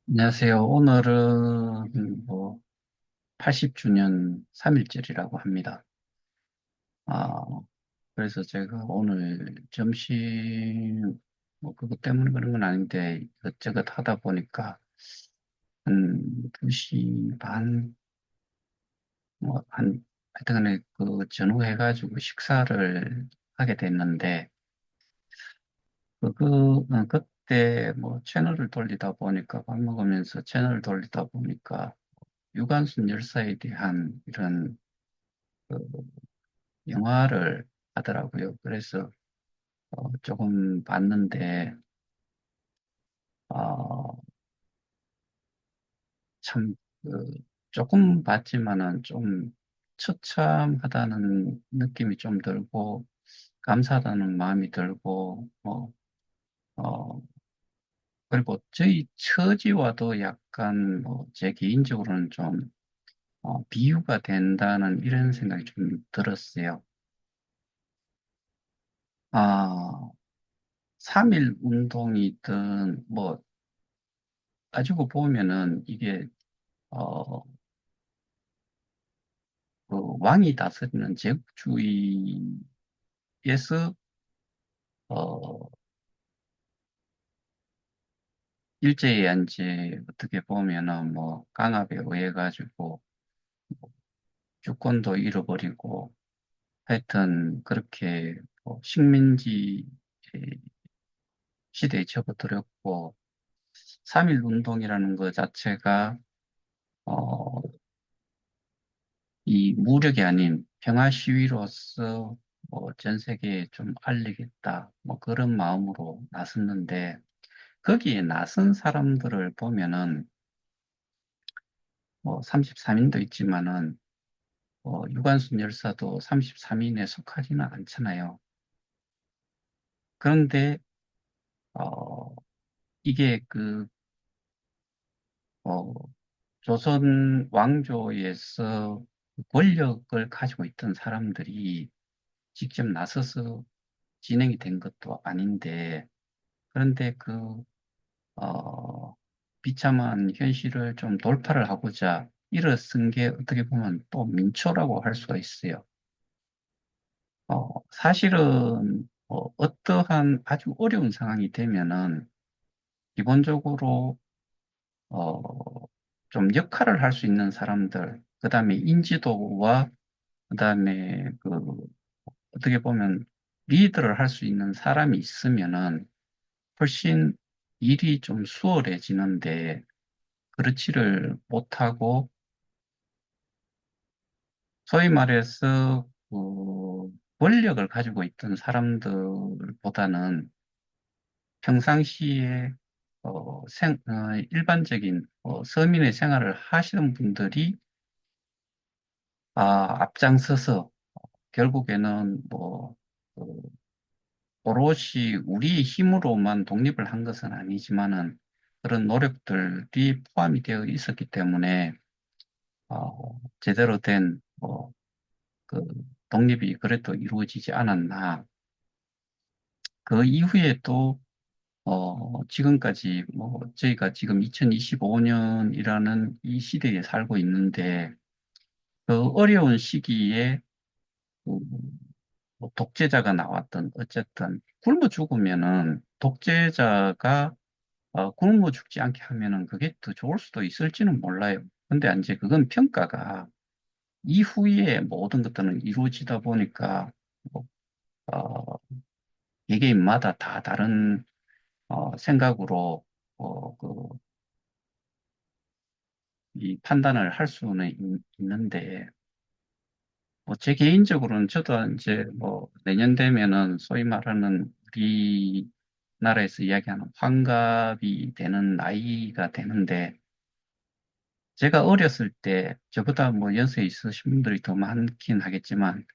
안녕하세요. 오늘은 80주년 3.1절이라고 합니다. 아, 그래서 제가 오늘 점심, 그것 때문에 그런 건 아닌데, 이것저것 하다 보니까 한 2시 반, 하여튼간에 전후해가지고 식사를 하게 됐는데, 그때 채널을 돌리다 보니까, 밥 먹으면서 채널을 돌리다 보니까, 유관순 열사에 대한 이런 그 영화를 하더라고요. 그래서 조금 봤는데, 어, 참, 그, 조금 봤지만은 좀 처참하다는 느낌이 좀 들고, 감사하다는 마음이 들고, 어, 그리고 저희 처지와도 약간 제 개인적으로는 좀 비유가 된다는 이런 생각이 좀 들었어요. 아, 3일 운동이든 따지고 보면은 이게 어, 왕이 다스리는 제국주의에서 어, 일제히 어떻게 보면은 강압에 의해 가지고 주권도 잃어버리고 하여튼 그렇게 식민지 시대에 접어들었고 3.1 운동이라는 것 자체가 어, 이 무력이 아닌 평화 시위로서 전 세계에 좀 알리겠다 그런 마음으로 나섰는데 거기에 나선 사람들을 보면은 33인도 있지만은 유관순 열사도 33인에 속하지는 않잖아요. 그런데 어, 이게 어, 조선 왕조에서 권력을 가지고 있던 사람들이 직접 나서서 진행이 된 것도 아닌데 그런데 어, 비참한 현실을 좀 돌파를 하고자 일어선 게 어떻게 보면 또 민초라고 할 수가 있어요. 사실은 어떠한 아주 어려운 상황이 되면은 기본적으로 어, 좀 역할을 할 수 있는 사람들, 그 다음에 인지도와 그 다음에 어떻게 보면 리드를 할 수 있는 사람이 있으면은 훨씬 일이 좀 수월해지는데 그렇지를 못하고 소위 말해서 권력을 가지고 있던 사람들보다는 평상시에 일반적인 서민의 생활을 하시는 분들이 앞장서서 결국에는 그 오롯이 우리의 힘으로만 독립을 한 것은 아니지만은 그런 노력들이 포함이 되어 있었기 때문에 제대로 된 그 독립이 그래도 이루어지지 않았나. 그 이후에 또 지금까지 저희가 지금 2025년이라는 이 시대에 살고 있는데 그 어려운 시기에 그 독재자가 나왔던 어쨌든 굶어 죽으면은 독재자가 굶어 죽지 않게 하면은 그게 더 좋을 수도 있을지는 몰라요. 근데 이제 그건 평가가 이후에 모든 것들은 이루어지다 보니까 뭐, 어, 개개인마다 다 다른 생각으로 이 판단을 할 수는 있는데 제 개인적으로는 저도 이제 내년 되면은 소위 말하는 우리나라에서 이야기하는 환갑이 되는 나이가 되는데 제가 어렸을 때 저보다 연세 있으신 분들이 더 많긴 하겠지만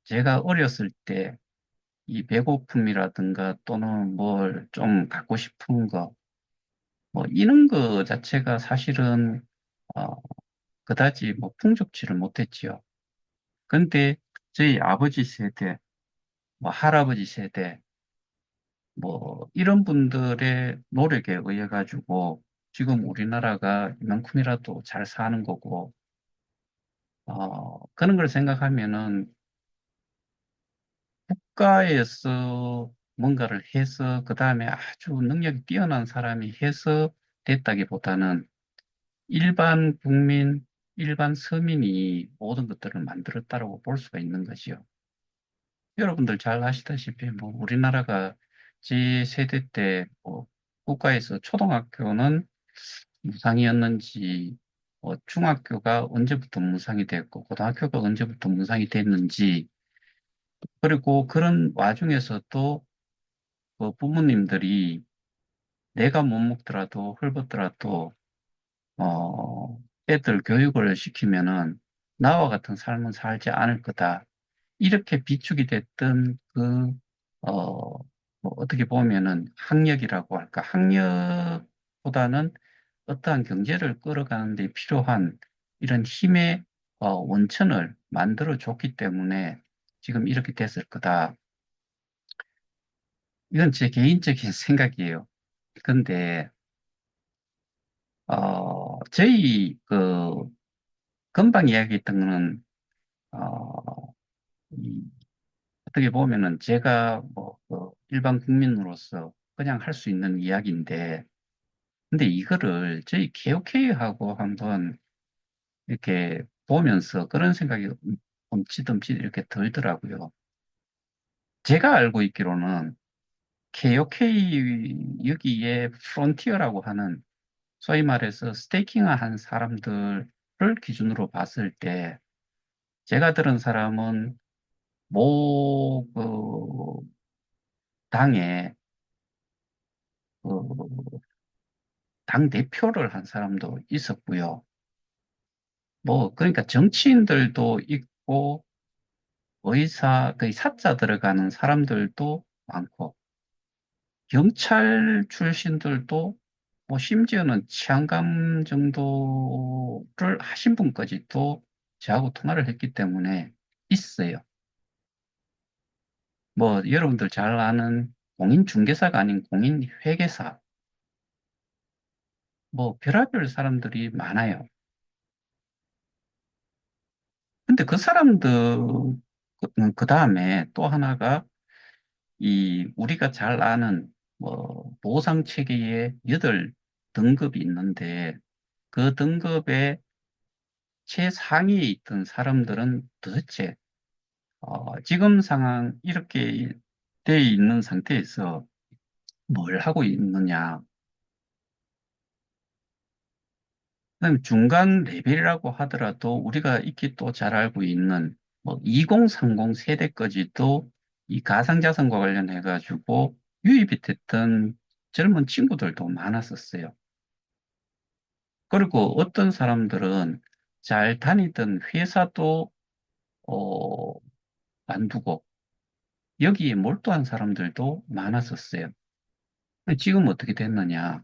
제가 어렸을 때 이 배고픔이라든가 또는 뭘 좀 갖고 싶은 거 이런 거 자체가 사실은 어, 그다지 풍족치를 못했지요. 근데 저희 아버지 세대, 할아버지 세대, 뭐 이런 분들의 노력에 의해 가지고 지금 우리나라가 이만큼이라도 잘 사는 거고 그런 걸 생각하면은 국가에서 뭔가를 해서 그 다음에 아주 능력이 뛰어난 사람이 해서 됐다기보다는 일반 국민, 일반 서민이 모든 것들을 만들었다고 볼 수가 있는 거지요. 여러분들 잘 아시다시피 뭐 우리나라가 제 세대 때뭐 국가에서 초등학교는 무상이었는지 중학교가 언제부터 무상이 됐고 고등학교가 언제부터 무상이 됐는지 그리고 그런 와중에서도 그 부모님들이 내가 못 먹더라도 헐벗더라도 애들 교육을 시키면은 나와 같은 삶은 살지 않을 거다. 이렇게 비축이 됐던 뭐 어떻게 보면은 학력이라고 할까? 학력보다는 어떠한 경제를 끌어가는 데 필요한 이런 힘의 원천을 만들어 줬기 때문에 지금 이렇게 됐을 거다. 이건 제 개인적인 생각이에요. 근데, 저희 금방 이야기했던 거는, 어, 이 어떻게 보면은 제가 일반 국민으로서 그냥 할 수 있는 이야기인데, 근데 이거를 저희 KOK하고 한번 이렇게 보면서 그런 생각이 dom칫dom칫 이렇게 들더라고요. 제가 알고 있기로는 KOK 여기에 프론티어라고 하는 소위 말해서 스테이킹한 사람들을 기준으로 봤을 때 제가 들은 사람은 모 당의 그 당 대표를 한 사람도 있었고요. 뭐 그러니까 정치인들도 있고 의사 그 사자 들어가는 사람들도 많고 경찰 출신들도 뭐 심지어는 치안감 정도를 하신 분까지도 저하고 통화를 했기 때문에 있어요. 뭐 여러분들 잘 아는 공인중개사가 아닌 공인회계사 뭐 별의별 사람들이 많아요. 근데 그 사람들 그 다음에 또 하나가 이 우리가 잘 아는 뭐 보상 체계의 8등급이 있는데 그 등급의 최상위에 있던 사람들은 도대체 지금 상황 이렇게 돼 있는 상태에서 뭘 하고 있느냐. 그다음에 중간 레벨이라고 하더라도 우리가 익히 또 잘 알고 있는 뭐 2030 세대까지도 이 가상자산과 관련해 가지고 유입이 됐던 젊은 친구들도 많았었어요. 그리고 어떤 사람들은 잘 다니던 회사도 어, 관두고 여기에 몰두한 사람들도 많았었어요. 근데 지금 어떻게 됐느냐?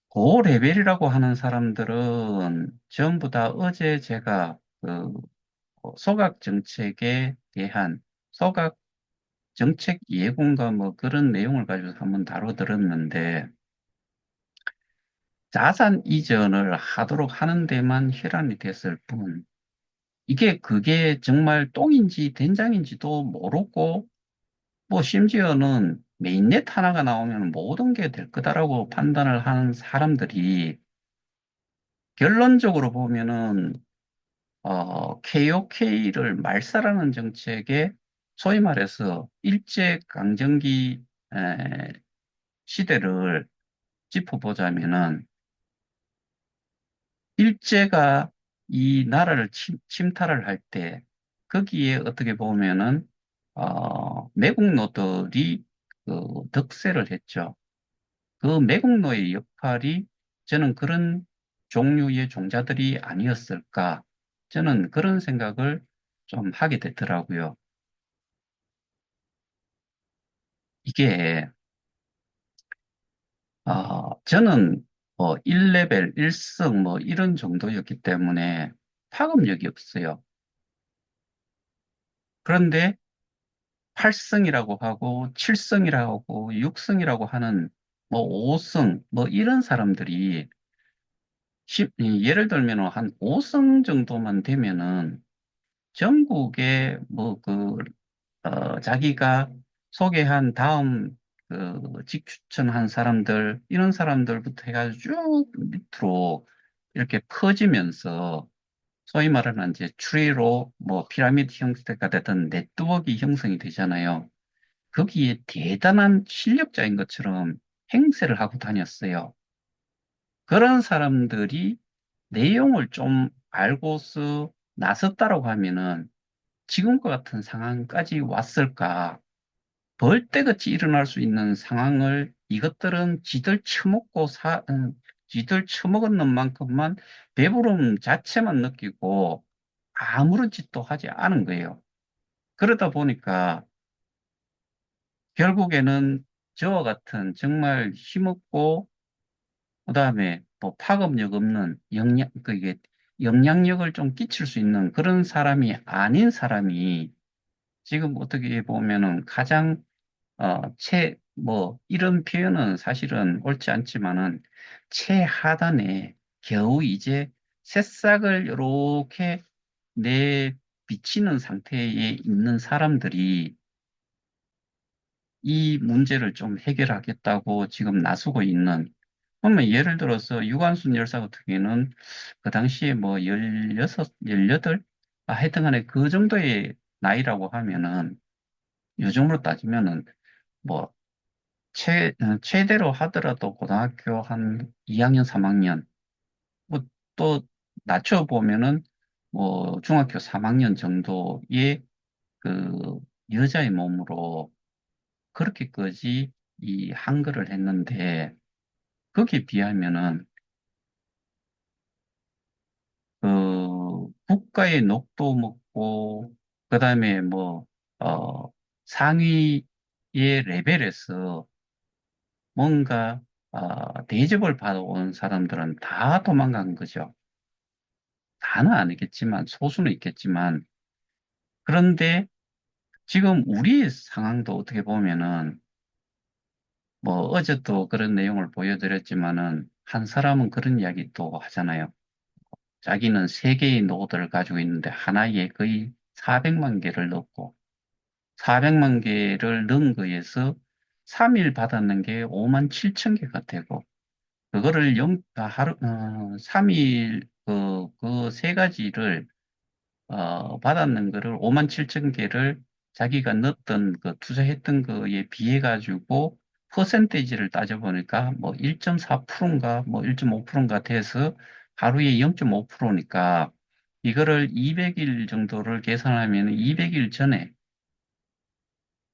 고 레벨이라고 하는 사람들은 전부 다 어제 제가 소각 정책에 대한 소각 정책 예고인가 뭐 그런 내용을 가지고 한번 다뤄들었는데 자산 이전을 하도록 하는 데만 혈안이 됐을 뿐 그게 정말 똥인지 된장인지도 모르고 뭐 심지어는 메인넷 하나가 나오면 모든 게 될 거다라고 판단을 하는 사람들이 결론적으로 보면은 KOK를 말살하는 정책에 소위 말해서 일제 강점기 시대를 짚어보자면은 일제가 이 나라를 침탈을 할 때 거기에 어떻게 보면은 매국노들이 득세를 했죠. 그 매국노의 역할이 저는 그런 종류의 종자들이 아니었을까 저는 그런 생각을 좀 하게 되더라고요. 이게 저는 뭐 1레벨, 1승 뭐 이런 정도였기 때문에 파급력이 없어요. 그런데 팔성이라고 하고, 칠성이라고 하고, 육성이라고 하는, 뭐, 오성, 뭐, 이런 사람들이, 예를 들면 한 5성 정도만 되면은, 전국에 뭐, 자기가 소개한 다음, 직추천한 사람들, 이런 사람들부터 해가지고 쭉 밑으로 이렇게 퍼지면서, 소위 말하는 이제 추리로 뭐 피라미드 형태가 되던 네트워크 형성이 되잖아요. 거기에 대단한 실력자인 것처럼 행세를 하고 다녔어요. 그런 사람들이 내용을 좀 알고서 나섰다라고 하면은 지금과 같은 상황까지 왔을까? 벌떼같이 일어날 수 있는 상황을 이것들은 지들 처먹는 만큼만 배부름 자체만 느끼고 아무런 짓도 하지 않은 거예요. 그러다 보니까 결국에는 저와 같은 정말 힘없고 그다음에 뭐 파급력 없는 그게 영향력을 좀 끼칠 수 있는 그런 사람이 아닌 사람이 지금 어떻게 보면은 가장 이런 표현은 사실은 옳지 않지만은 최하단에 겨우 이제 새싹을 이렇게 내 비치는 상태에 있는 사람들이 이 문제를 좀 해결하겠다고 지금 나서고 있는, 그러면 예를 들어서 유관순 열사 같은 경우에는 그 당시에 뭐 16, 18? 하여튼 간에 그 정도의 나이라고 하면은 요즘으로 따지면은 뭐 최대로 하더라도 고등학교 한 2학년, 3학년, 뭐 또 낮춰보면은 뭐 중학교 3학년 정도의 그 여자의 몸으로 그렇게까지 이 한글을 했는데 거기에 비하면은 국가의 녹도 먹고 그다음에 상위의 레벨에서 뭔가 대접을 받아온 사람들은 다 도망간 거죠. 다는 아니겠지만 소수는 있겠지만 그런데 지금 우리 상황도 어떻게 보면은 뭐 어제도 그런 내용을 보여드렸지만은 한 사람은 그런 이야기 또 하잖아요. 자기는 세 개의 노드를 가지고 있는데 하나에 거의 400만 개를 넣고 400만 개를 넣은 거에서 3일 받았는 게 5만 7천 개가 되고 그거를 3일 그 세 가지를 받았는 거를 5만 7천 개를 자기가 넣었던 투자했던 거에 비해 가지고 퍼센테이지를 따져보니까 뭐 1.4%인가 뭐 1.5%인가 돼서 하루에 0.5%니까 이거를 200일 정도를 계산하면 200일 전에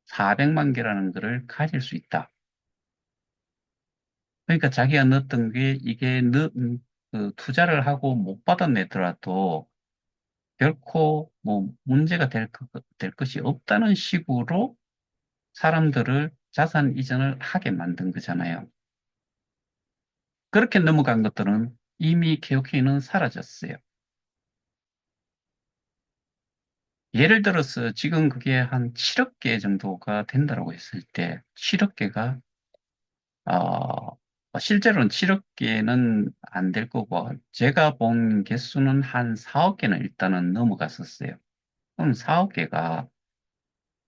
400만 개라는 거를 가질 수 있다. 그러니까 자기가 넣었던 게 이게 투자를 하고 못 받아내더라도 결코 뭐 문제가 될 것이 없다는 식으로 사람들을 자산 이전을 하게 만든 거잖아요. 그렇게 넘어간 것들은 이미 개혁회는 사라졌어요. 예를 들어서 지금 그게 한 7억 개 정도가 된다고 했을 때 7억 개가 실제로는 7억 개는 안 될 거고 제가 본 개수는 한 4억 개는 일단은 넘어갔었어요. 그럼 4억 개가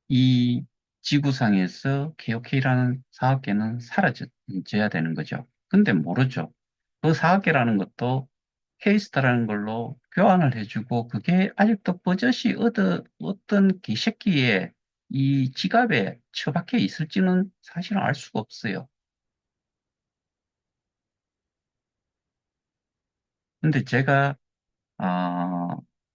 이 지구상에서 개혁회의라는 사학계는 사라져야 되는 거죠. 근데 모르죠. 그 사학계라는 것도 케이스타라는 걸로 교환을 해주고 그게 아직도 버젓이 어떤 개새끼의 이 지갑에 처박혀 있을지는 사실은 알 수가 없어요. 근데 제가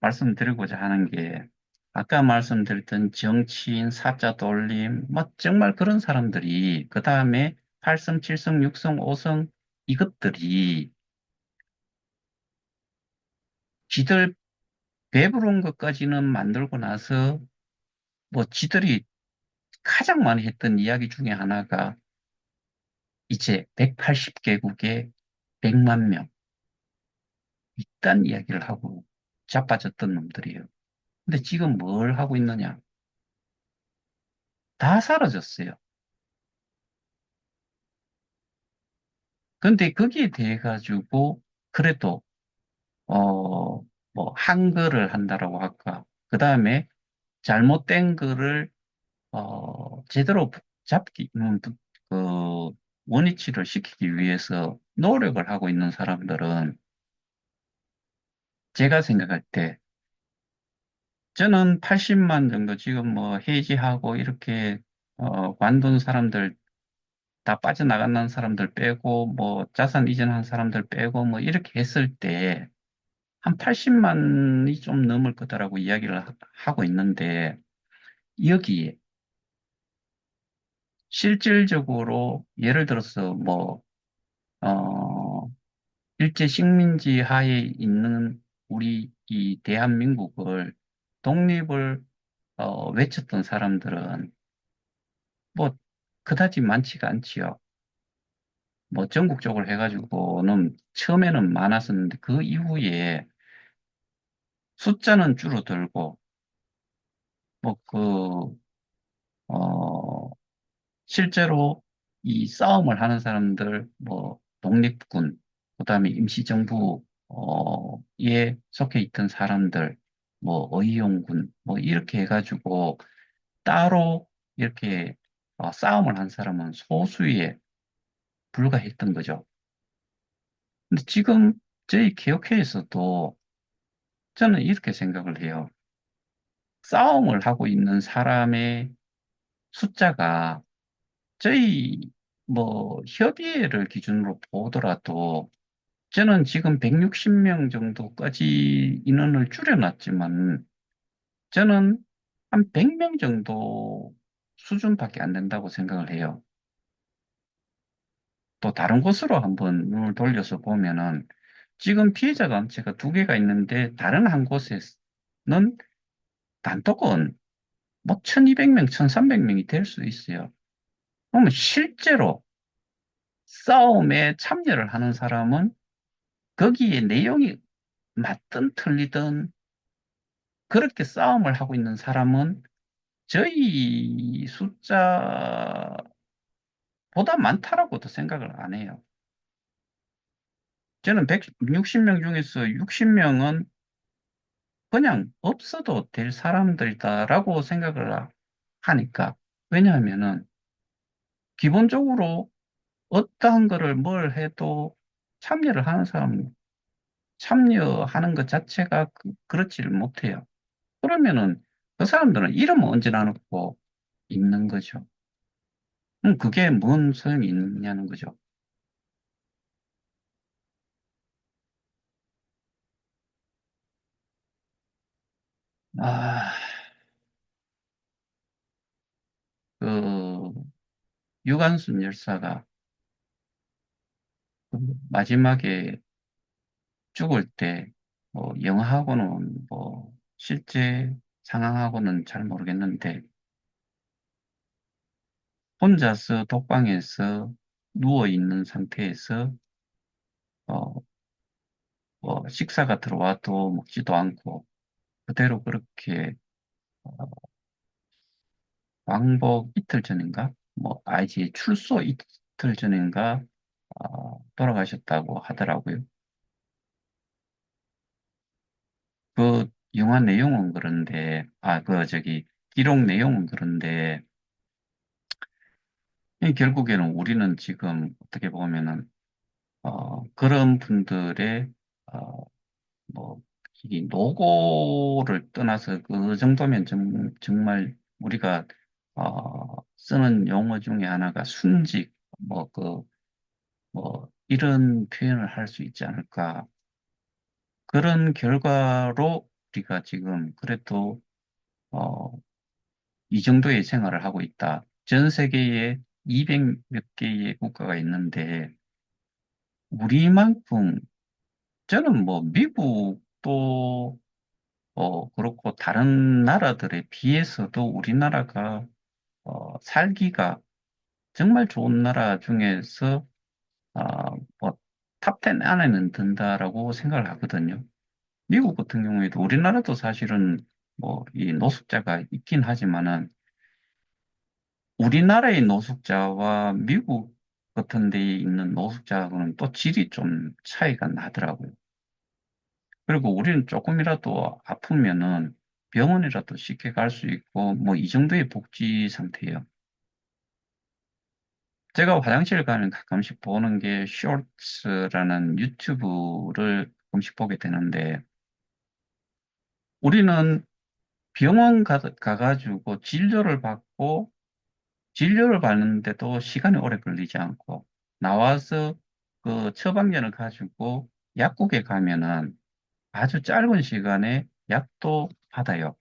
말씀드리고자 하는 게 아까 말씀드렸던 정치인, 사자 돌림, 뭐 정말 그런 사람들이 그 다음에 8성, 7성, 6성, 5성 이것들이 지들 배부른 것까지는 만들고 나서 뭐 지들이 가장 많이 했던 이야기 중에 하나가 이제 180개국에 100만 명 이딴 이야기를 하고 자빠졌던 놈들이에요. 근데 지금 뭘 하고 있느냐? 다 사라졌어요. 근데 거기에 대해 가지고 그래도 뭐 한글을 한다라고 할까? 그 다음에 잘못된 글을 제대로 잡기 그 원위치를 시키기 위해서 노력을 하고 있는 사람들은 제가 생각할 때 저는 80만 정도 지금 뭐 해지하고 이렇게 관둔 사람들 다 빠져나가는 사람들 빼고 뭐 자산 이전한 사람들 빼고 뭐 이렇게 했을 때 한 80만이 좀 넘을 거다라고 이야기를 하고 있는데 여기에 실질적으로 예를 들어서 뭐 어, 일제 식민지 하에 있는 우리 이 대한민국을 독립을 외쳤던 사람들은 뭐 그다지 많지가 않지요. 뭐 전국적으로 해가지고는 처음에는 많았었는데 그 이후에 숫자는 줄어들고 뭐 어, 실제로 이 싸움을 하는 사람들, 뭐, 독립군, 그다음에 임시정부에 속해 있던 사람들, 뭐, 의용군, 뭐, 이렇게 해가지고 따로 이렇게 싸움을 한 사람은 소수에 불과했던 거죠. 근데 지금 저희 개혁회에서도 저는 이렇게 생각을 해요. 싸움을 하고 있는 사람의 숫자가 저희 뭐 협의회를 기준으로 보더라도 저는 지금 160명 정도까지 인원을 줄여놨지만 저는 한 100명 정도 수준밖에 안 된다고 생각을 해요. 또 다른 곳으로 한번 눈을 돌려서 보면은 지금 피해자 단체가 두 개가 있는데 다른 한 곳에는 단톡은 뭐 1200명, 1300명이 될 수 있어요. 그러면 실제로 싸움에 참여를 하는 사람은 거기에 내용이 맞든 틀리든 그렇게 싸움을 하고 있는 사람은 저희 숫자보다 많다라고도 생각을 안 해요. 저는 160명 중에서 60명은 그냥 없어도 될 사람들이다라고 생각을 하니까. 왜냐하면은 기본적으로 어떠한 거를 뭘 해도 참여를 하는 사람은 참여하는 것 자체가 그렇지를 못해요. 그러면은 그 사람들은 이름은 언제나 놓고 있는 거죠. 그게 뭔 소용이 있느냐는 거죠. 아, 그, 유관순 열사가 그 마지막에 죽을 때, 뭐, 영화하고는 뭐, 실제 상황하고는 잘 모르겠는데, 혼자서 독방에서 누워있는 상태에서, 어, 뭐, 식사가 들어와도 먹지도 않고, 그대로 그렇게, 어, 왕복 이틀 전인가? 뭐, 이제 출소 이틀 전인가? 돌아가셨다고 하더라고요. 그 영화 내용은 그런데, 기록 내용은 그런데, 이 결국에는 우리는 지금 어떻게 보면은, 그런 분들의, 어, 뭐, 이 노고를 떠나서 그 정도면 정말 우리가, 쓰는 용어 중에 하나가 순직, 이런 표현을 할 수 있지 않을까. 그런 결과로 우리가 지금 그래도, 어, 이 정도의 생활을 하고 있다. 전 세계에 200 몇 개의 국가가 있는데, 우리만큼, 저는 뭐, 미국도, 그렇고, 다른 나라들에 비해서도 우리나라가, 살기가 정말 좋은 나라 중에서, 뭐, 탑10 안에는 든다라고 생각을 하거든요. 미국 같은 경우에도 우리나라도 사실은 뭐, 이 노숙자가 있긴 하지만은, 우리나라의 노숙자와 미국 같은 데에 있는 노숙자하고는 또 질이 좀 차이가 나더라고요. 그리고 우리는 조금이라도 아프면은 병원이라도 쉽게 갈 수 있고, 뭐 이 정도의 복지 상태예요. 제가 화장실 가면 가끔씩 보는 게 쇼츠라는 유튜브를 가끔씩 보게 되는데, 우리는 병원 가가지고 진료를 받는데도 시간이 오래 걸리지 않고, 나와서 그 처방전을 가지고 약국에 가면은 아주 짧은 시간에 약도 받아요.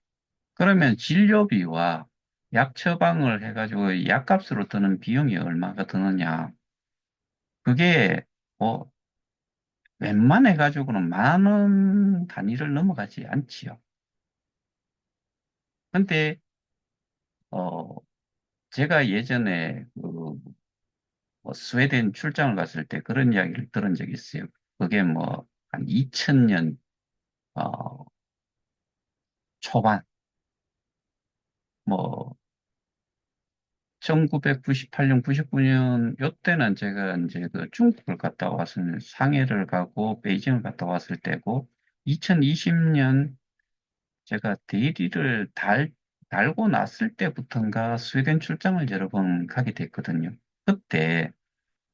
그러면 진료비와 약 처방을 해가지고 약값으로 드는 비용이 얼마가 드느냐? 그게 뭐 웬만해가지고는 만 원 단위를 넘어가지 않지요. 근데 어 제가 예전에 뭐 스웨덴 출장을 갔을 때 그런 이야기를 들은 적이 있어요. 그게 뭐 한 2000년 초반, 뭐 1998년, 99년 요때는 제가 이제 그 중국을 갔다 왔을 상해를 가고 베이징을 갔다 왔을 때고 2020년 제가 대리를 달고 났을 때부터인가 스웨덴 출장을 여러 번 가게 됐거든요. 그때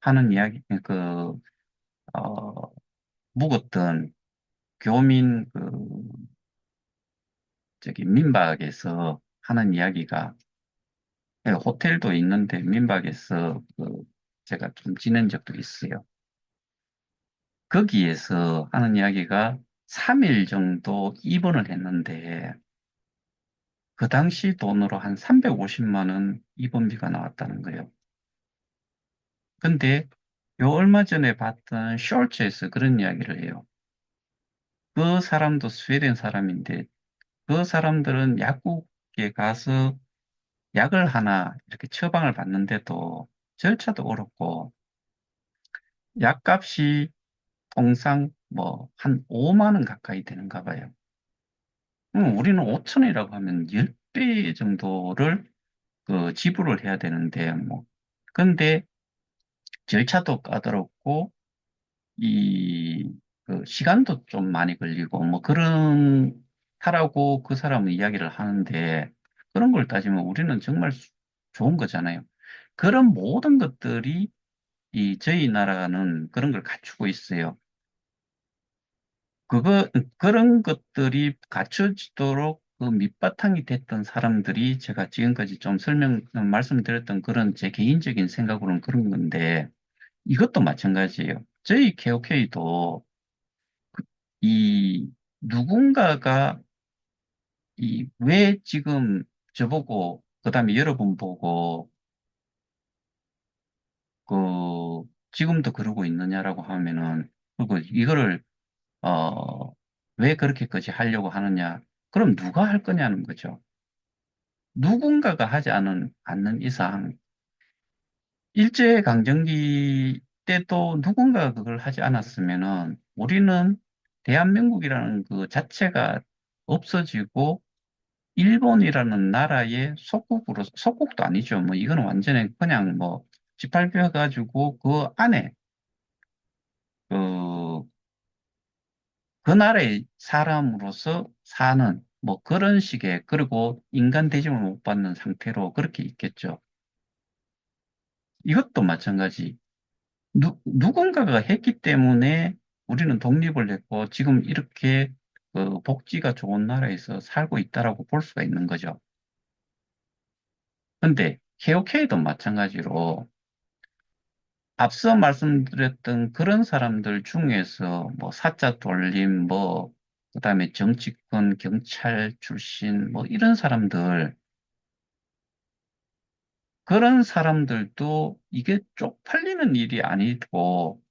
하는 이야기, 어, 묵었던 교민 저기 민박에서 하는 이야기가 호텔도 있는데 민박에서 제가 좀 지낸 적도 있어요. 거기에서 하는 이야기가 3일 정도 입원을 했는데 그 당시 돈으로 한 350만 원 입원비가 나왔다는 거예요. 근데 요 얼마 전에 봤던 쇼츠에서 그런 이야기를 해요. 그 사람도 스웨덴 사람인데 그 사람들은 약국에 가서 약을 하나 이렇게 처방을 받는데도 절차도 어렵고 약값이 통상 뭐 한 5만 원 가까이 되는가 봐요. 우리는 5천이라고 하면 10배 정도를 지불을 해야 되는데 뭐 근데 절차도 까다롭고 이 시간도 좀 많이 걸리고 뭐 그런 하라고 그 사람은 이야기를 하는데 그런 걸 따지면 우리는 정말 좋은 거잖아요. 그런 모든 것들이 저희 나라는 그런 걸 갖추고 있어요. 그런 것들이 갖춰지도록 그 밑바탕이 됐던 사람들이 제가 지금까지 좀 말씀드렸던 그런 제 개인적인 생각으로는 그런 건데 이것도 마찬가지예요. 저희 KOK도 이 누군가가 왜 지금 저보고 그다음에 여러분 보고 그 지금도 그러고 있느냐라고 하면은 그리고 이거를 어 왜 그렇게까지 하려고 하느냐? 그럼 누가 할 거냐는 거죠. 누군가가 하지 않는 이상 일제강점기 때도 누군가가 그걸 하지 않았으면은 우리는 대한민국이라는 그 자체가 없어지고 일본이라는 나라의 속국도 아니죠. 뭐 이거는 완전히 그냥 뭐 짓밟혀 가지고 그 안에 그, 그 나라의 사람으로서 사는 뭐 그런 식의 그리고 인간 대접을 못 받는 상태로 그렇게 있겠죠. 이것도 마찬가지. 누군가가 했기 때문에 우리는 독립을 했고 지금 이렇게 복지가 좋은 나라에서 살고 있다라고 볼 수가 있는 거죠. 근데 KOK도 마찬가지로 앞서 말씀드렸던 그런 사람들 중에서 뭐 사자 돌림, 뭐 그다음에 정치권, 경찰 출신, 뭐 이런 사람들 그런 사람들도 이게 쪽팔리는 일이 아니고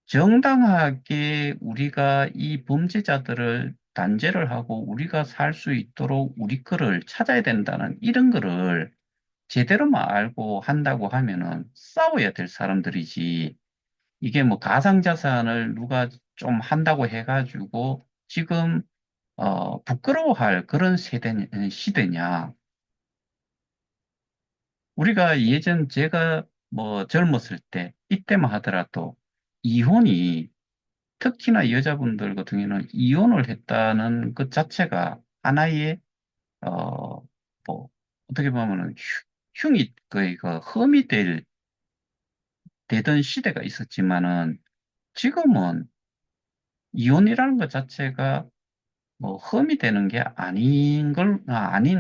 정당하게 우리가 이 범죄자들을 단죄를 하고 우리가 살 수 있도록 우리 거를 찾아야 된다는 이런 거를 제대로만 알고 한다고 하면은 싸워야 될 사람들이지. 이게 뭐 가상자산을 누가 좀 한다고 해가지고 지금 부끄러워할 그런 시대냐. 우리가 예전 제가 뭐 젊었을 때, 이때만 하더라도 이혼이 특히나 여자분들 같은 경우는 이혼을 했다는 것 자체가 하나의, 뭐, 어떻게 보면은 흉이, 거의 그 험이 되던 시대가 있었지만은 지금은 이혼이라는 것 자체가 뭐 험이 되는 게 아닌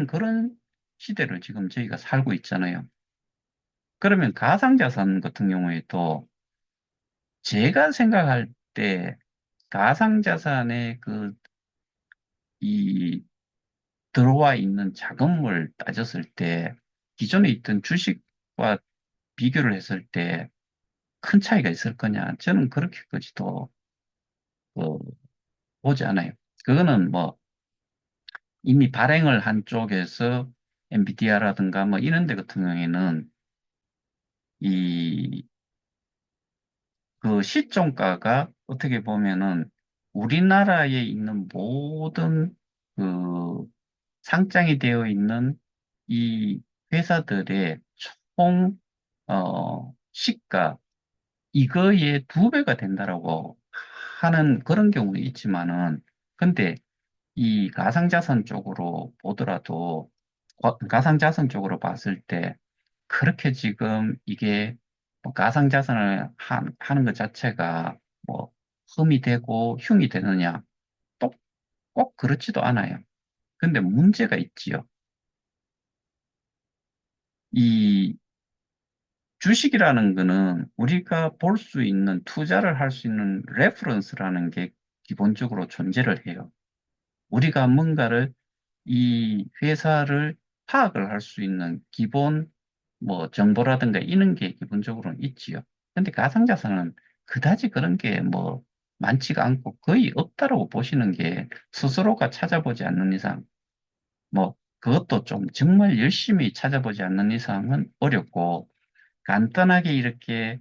그런 시대를 지금 저희가 살고 있잖아요. 그러면 가상자산 같은 경우에도 제가 생각할 때 가상자산의 이 들어와 있는 자금을 따졌을 때 기존에 있던 주식과 비교를 했을 때 큰 차이가 있을 거냐? 저는 그렇게까지도 어, 보지 않아요. 그거는 뭐 이미 발행을 한 쪽에서 엔비디아라든가 뭐 이런 데 같은 경우에는 이 그 시총가가 어떻게 보면은 우리나라에 있는 모든 그 상장이 되어 있는 이 회사들의 총, 시가, 이거의 두 배가 된다라고 하는 그런 경우는 있지만은, 근데 이 가상자산 쪽으로 보더라도, 가상자산 쪽으로 봤을 때, 그렇게 지금 이게 뭐 가상자산을 하는 것 자체가 뭐 흠이 되고 흉이 되느냐? 또 꼭 그렇지도 않아요. 근데 문제가 있지요. 이 주식이라는 거는 우리가 볼 수 있는 투자를 할 수 있는 레퍼런스라는 게 기본적으로 존재를 해요. 우리가 뭔가를 이 회사를 파악을 할 수 있는 기본 뭐 정보라든가 이런 게 기본적으로는 있지요. 근데 가상자산은 그다지 그런 게 뭐 많지가 않고 거의 없다라고 보시는 게 스스로가 찾아보지 않는 이상 뭐 그것도 좀 정말 열심히 찾아보지 않는 이상은 어렵고 간단하게 이렇게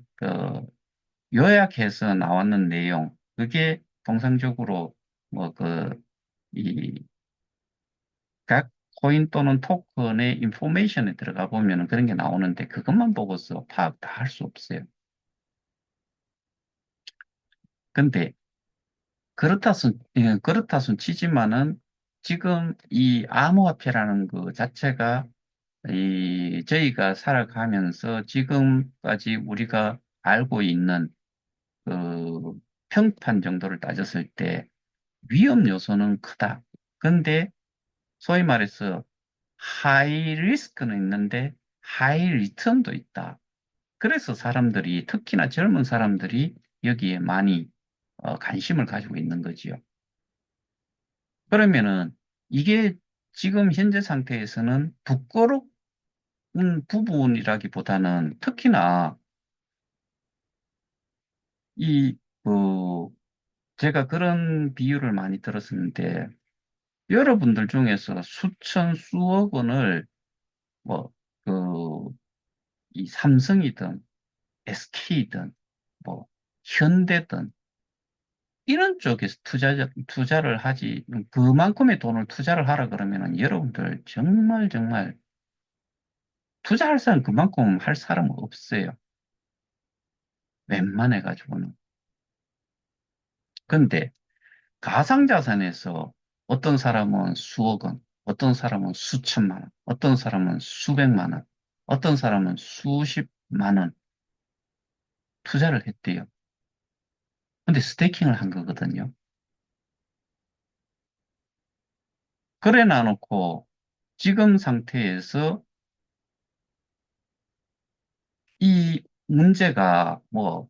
요약해서 나왔는 내용 그게 통상적으로 뭐이 각 코인 또는 토큰의 인포메이션에 들어가 보면 그런 게 나오는데 그것만 보고서 파악 다 할 수 없어요. 근데 그렇다 손 치지만은 지금 이 암호화폐라는 그 자체가 저희가 살아가면서 지금까지 우리가 알고 있는 그 평판 정도를 따졌을 때 위험 요소는 크다. 근데 소위 말해서 하이 리스크는 있는데 하이 리턴도 있다. 그래서 사람들이 특히나 젊은 사람들이 여기에 많이 관심을 가지고 있는 거지요. 그러면은 이게 지금 현재 상태에서는 부끄러운 부분이라기보다는 특히나 이, 그, 제가 그런 비유를 많이 들었었는데 여러분들 중에서 수천, 수억 원을 뭐, 그, 이 삼성이든 SK든 뭐 현대든 이런 쪽에 투자를 하지 그만큼의 돈을 투자를 하라 그러면은 여러분들 정말 정말 투자할 사람 그만큼 할 사람은 없어요. 웬만해 가지고는. 근데 가상자산에서 어떤 사람은 수억 원, 어떤 사람은 수천만 원, 어떤 사람은 수백만 원, 어떤 사람은 수십만 원 투자를 했대요. 근데 스테이킹을 한 거거든요. 그래 놔놓고 지금 상태에서 이 문제가 뭐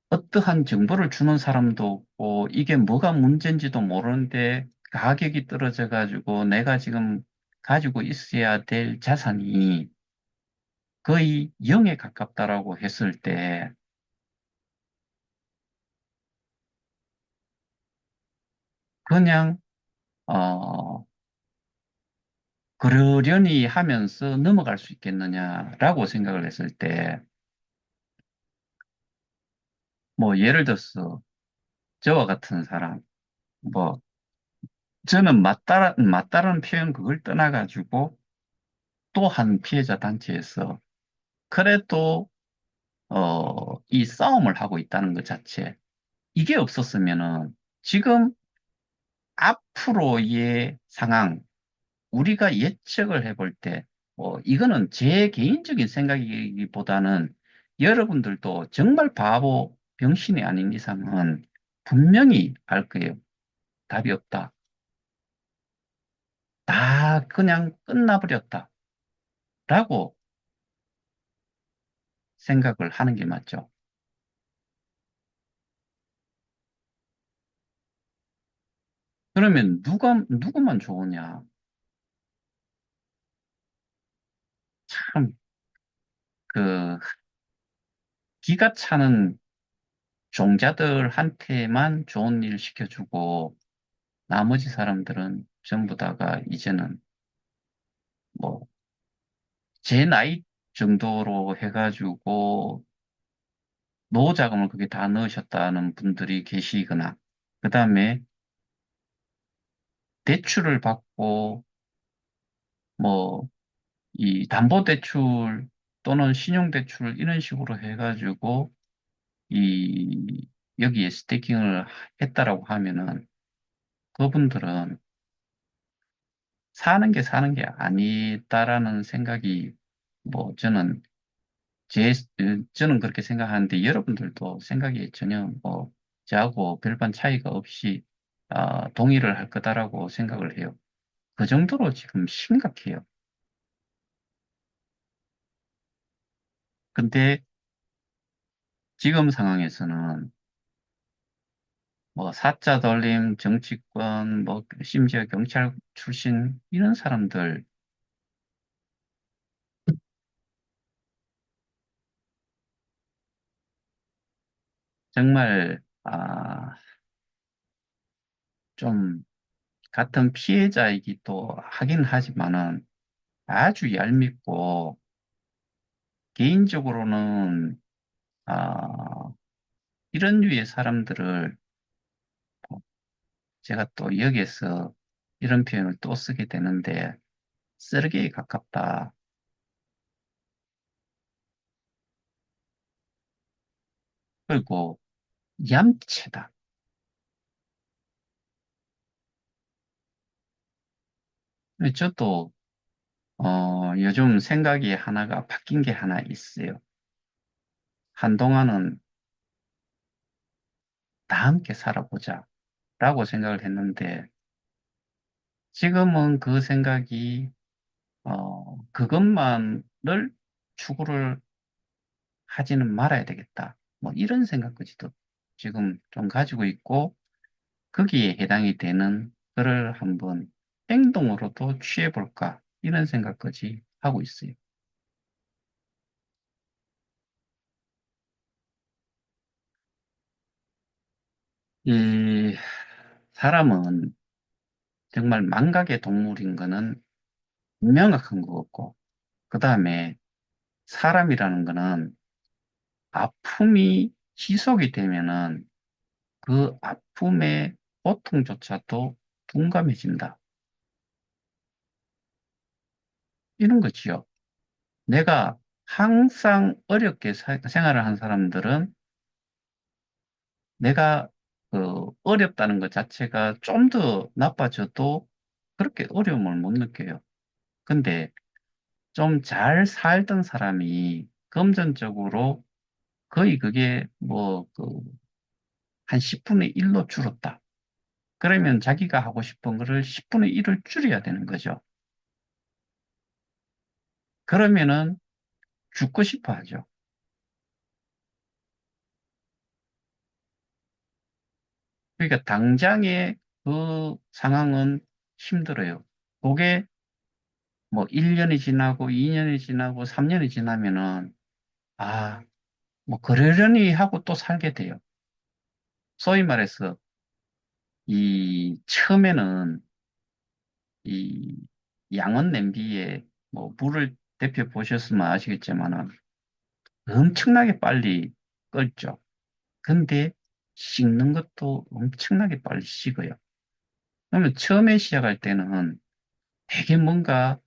어떠한 정보를 주는 사람도 없고 이게 뭐가 문제인지도 모르는데 가격이 떨어져 가지고 내가 지금 가지고 있어야 될 자산이 거의 0에 가깝다라고 했을 때 그냥 어 그러려니 하면서 넘어갈 수 있겠느냐라고 생각을 했을 때 뭐 예를 들어서 저와 같은 사람 뭐 저는 맞다라는 표현 그걸 떠나가지고 또 한 피해자 단체에서 그래도, 이 싸움을 하고 있다는 것 자체. 이게 없었으면은 지금 앞으로의 상황, 우리가 예측을 해볼 때, 이거는 제 개인적인 생각이기보다는 여러분들도 정말 바보, 병신이 아닌 이상은 분명히 알 거예요. 답이 없다. 다 그냥 끝나버렸다. 라고 생각을 하는 게 맞죠. 그러면 누구만 좋으냐? 참, 그, 기가 차는 종자들한테만 좋은 일 시켜주고, 나머지 사람들은 전부 다가 이제는 뭐, 제 나이 정도로 해가지고, 노후자금을 그게 다 넣으셨다는 분들이 계시거나, 그 다음에 대출을 받고, 뭐, 이 담보대출 또는 신용대출 이런 식으로 해가지고, 이, 여기에 스테이킹을 했다라고 하면은, 그분들은 사는 게 아니다라는 생각이, 뭐, 저는 그렇게 생각하는데, 여러분들도 생각이 전혀 뭐, 저하고 별반 차이가 없이, 동의를 할 거다라고 생각을 해요. 그 정도로 지금 심각해요. 근데 지금 상황에서는 뭐, 사자 돌림, 정치권, 뭐, 심지어 경찰 출신, 이런 사람들, 정말, 좀, 같은 피해자이기도 하긴 하지만은, 아주 얄밉고, 개인적으로는, 아, 이런 류의 사람들을 제가 또 여기에서 이런 표현을 또 쓰게 되는데, 쓰레기에 가깝다. 그리고 얌체다. 저도, 요즘 생각이 하나가 바뀐 게 하나 있어요. 한동안은 다 함께 살아보자. 라고 생각을 했는데, 지금은 그 생각이, 그것만을 추구를 하지는 말아야 되겠다. 뭐 이런 생각까지도 지금 좀 가지고 있고, 거기에 해당이 되는 글을 한번 행동으로도 취해볼까, 이런 생각까지 하고 있어요. 이 사람은 정말 망각의 동물인 거는 명확한 것 같고, 그 다음에 사람이라는 거는 아픔이 지속이 되면은 그 아픔의 고통조차도 둔감해진다. 이런 거지요. 내가 항상 어렵게 생활을 한 사람들은 내가 어렵다는 것 자체가 좀 더 나빠져도 그렇게 어려움을 못 느껴요. 근데 좀 잘 살던 사람이 금전적으로 거의 그게 뭐, 한 10분의 1로 줄었다. 그러면 자기가 하고 싶은 거를 10분의 1을 줄여야 되는 거죠. 그러면은 죽고 싶어 하죠. 그러니까 당장의 그 상황은 힘들어요. 그게 뭐 1년이 지나고 2년이 지나고 3년이 지나면은 아, 뭐 그러려니 하고 또 살게 돼요. 소위 말해서 이 처음에는 이 양은 냄비에 뭐 물을 데펴 보셨으면 아시겠지만은 엄청나게 빨리 끓죠. 근데 식는 것도 엄청나게 빨리 식어요. 그러면 처음에 시작할 때는 되게 뭔가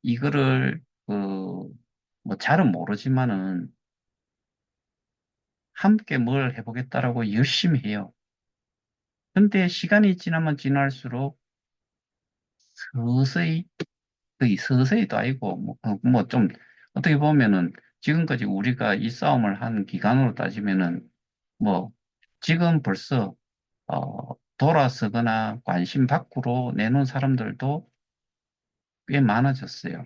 이거를 그 뭐 잘은 모르지만은 함께 뭘 해보겠다라고 열심히 해요. 근데 시간이 지나면 지날수록 서서히, 거의 서서히도 아니고, 뭐 좀, 어떻게 보면은 지금까지 우리가 이 싸움을 한 기간으로 따지면은 뭐 지금 벌써 돌아서거나 관심 밖으로 내놓은 사람들도 꽤 많아졌어요.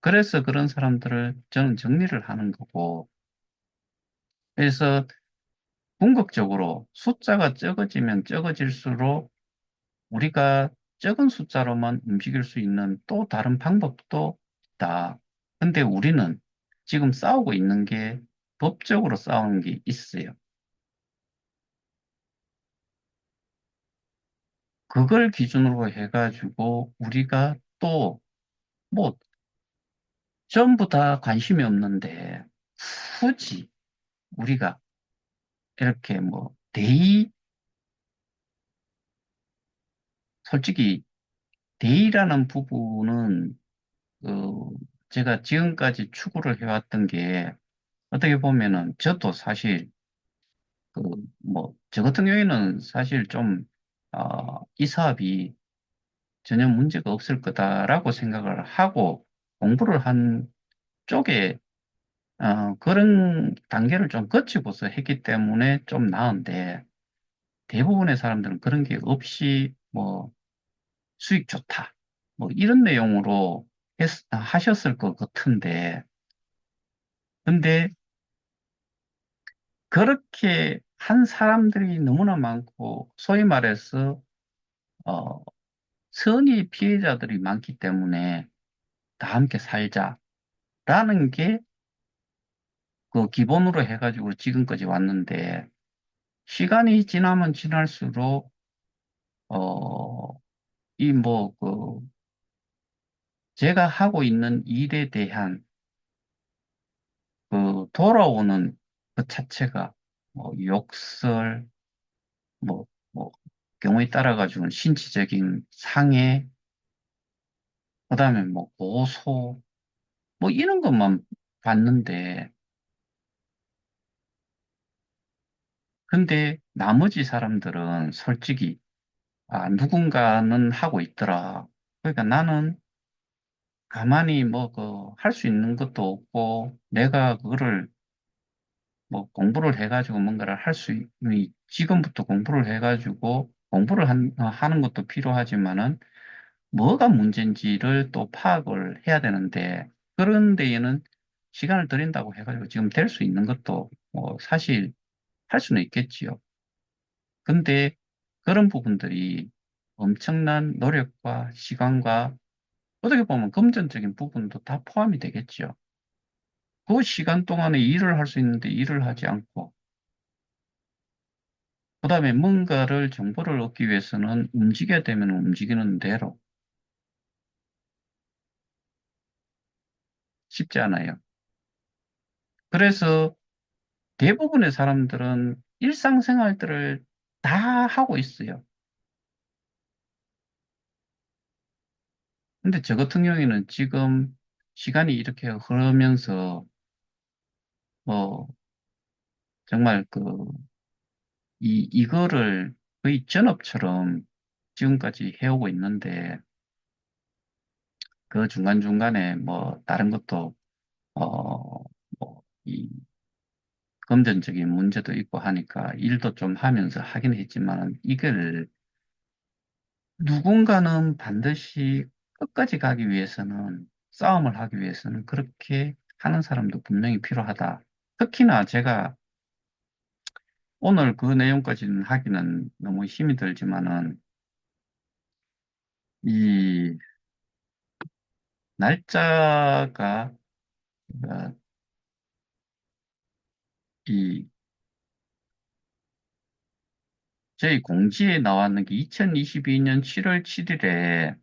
그래서 그런 사람들을 저는 정리를 하는 거고, 그래서 궁극적으로 숫자가 적어지면 적어질수록 우리가 적은 숫자로만 움직일 수 있는 또 다른 방법도 있다. 근데 우리는 지금 싸우고 있는 게 법적으로 싸우는 게 있어요. 그걸 기준으로 해가지고 우리가 또 뭐 전부 다 관심이 없는데 굳이 우리가 이렇게 뭐 솔직히 대의라는 부분은 제가 지금까지 추구를 해왔던 게 어떻게 보면은 저도 사실 그 저 같은 경우에는 사실 좀 이 사업이 전혀 문제가 없을 거다라고 생각을 하고 공부를 한 쪽에 그런 단계를 좀 거치고서 했기 때문에 좀 나은데 대부분의 사람들은 그런 게 없이 뭐 수익 좋다. 뭐 이런 내용으로 하셨을 것 같은데, 근데 그렇게 한 사람들이 너무나 많고, 소위 말해서, 어, 선의 피해자들이 많기 때문에 다 함께 살자라는 게 그 기본으로 해가지고 지금까지 왔는데, 시간이 지나면 지날수록, 어, 제가 하고 있는 일에 대한 돌아오는 그 자체가 욕설, 뭐, 뭐, 경우에 따라 가지고는 신체적인 상해, 그다음에 뭐 고소, 뭐 이런 것만 봤는데, 근데 나머지 사람들은 솔직히 누군가는 하고 있더라. 그러니까 나는 가만히 할 수 있는 것도 없고, 내가 그거를 뭐 공부를 해가지고 뭔가를 지금부터 공부를 해가지고 하는 것도 필요하지만은 뭐가 문제인지를 또 파악을 해야 되는데 그런 데에는 시간을 들인다고 해가지고 지금 될 수 있는 것도 뭐 사실 할 수는 있겠지요. 근데 그런 부분들이 엄청난 노력과 시간과 어떻게 보면 금전적인 부분도 다 포함이 되겠지요. 그 시간 동안에 일을 할 수 있는데 일을 하지 않고 그다음에 뭔가를 정보를 얻기 위해서는 움직여야 되면 움직이는 대로 쉽지 않아요. 그래서 대부분의 사람들은 일상생활들을 다 하고 있어요. 근데 저 같은 경우에는 지금 시간이 이렇게 흐르면서 뭐 정말 이거를 거의 전업처럼 지금까지 해오고 있는데 그 중간중간에 뭐 다른 것도 이 금전적인 문제도 있고 하니까 일도 좀 하면서 하긴 했지만 이걸 누군가는 반드시 끝까지 가기 위해서는 싸움을 하기 위해서는 그렇게 하는 사람도 분명히 필요하다. 특히나 제가 오늘 그 내용까지는 하기는 너무 힘이 들지만은 이 날짜가 어, 이 저희 공지에 나왔는 게 2022년 7월 7일에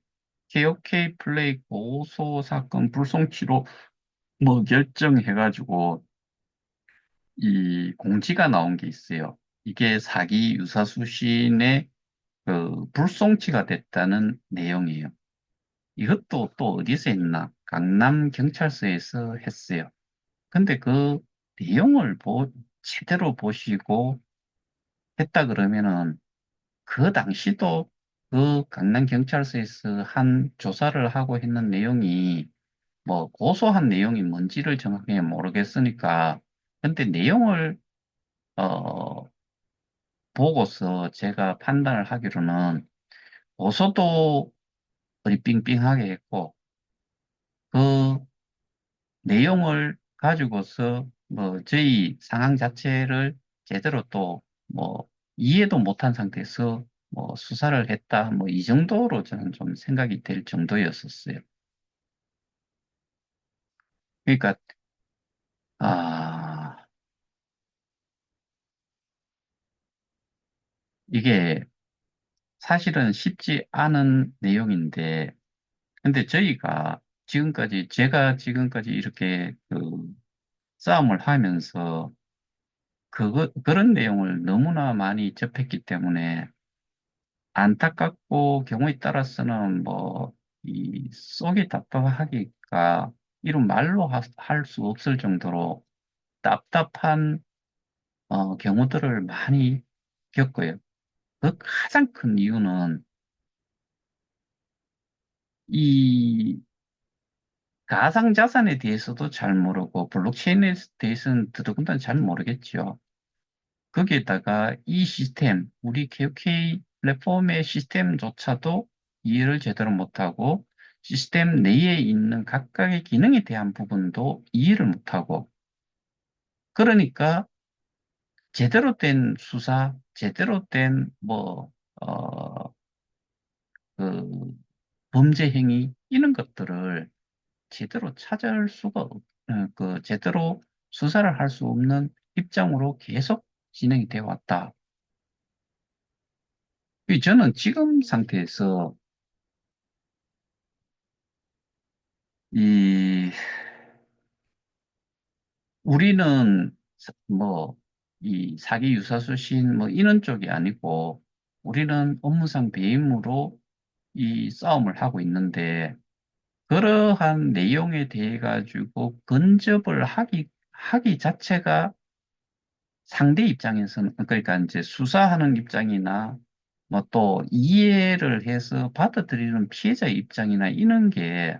KOK 플레이 고소 사건 불송치로 뭐 결정해가지고 이 공지가 나온 게 있어요. 이게 사기 유사수신의 불송치가 됐다는 내용이에요. 이것도 또 어디서 했나? 강남 경찰서에서 했어요. 근데 그 내용을 제대로 보시고 했다 그러면은 그 당시도 그 강남경찰서에서 한 조사를 하고 했는 내용이 뭐 고소한 내용이 뭔지를 정확하게 모르겠으니까 근데 내용을 어 보고서 제가 판단을 하기로는 고소도 거의 빙빙하게 했고 그 내용을 가지고서 뭐 저희 상황 자체를 제대로 또 뭐 이해도 못한 상태에서 뭐 수사를 했다 뭐 이 정도로 저는 좀 생각이 될 정도였었어요. 그러니까 아 이게 사실은 쉽지 않은 내용인데 근데 저희가 지금까지 제가 지금까지 이렇게 그 싸움을 하면서 그런 내용을 너무나 많이 접했기 때문에 안타깝고 경우에 따라서는 뭐, 이 속이 답답하기가 이런 말로 할 수 없을 정도로 답답한 경우들을 많이 겪어요. 그 가장 큰 이유는 이 가상자산에 대해서도 잘 모르고 블록체인에 대해서는 더더군다나 잘 모르겠죠. 거기에다가 이 시스템, 우리 KOK 플랫폼의 시스템조차도 이해를 제대로 못하고 시스템 내에 있는 각각의 기능에 대한 부분도 이해를 못하고 그러니까 제대로 된 수사, 제대로 된 그 범죄 행위 이런 것들을 제대로 찾을 수가 제대로 수사를 할 수 없는 입장으로 계속 진행이 되어 왔다. 저는 지금 상태에서 이, 우리는 이 사기 유사수신 뭐 이런 쪽이 아니고 우리는 업무상 배임으로 이 싸움을 하고 있는데 그러한 내용에 대해 가지고 근접을 하기 자체가 상대 입장에서는 그러니까 이제 수사하는 입장이나 뭐 또 이해를 해서 받아들이는 피해자 입장이나 이런 게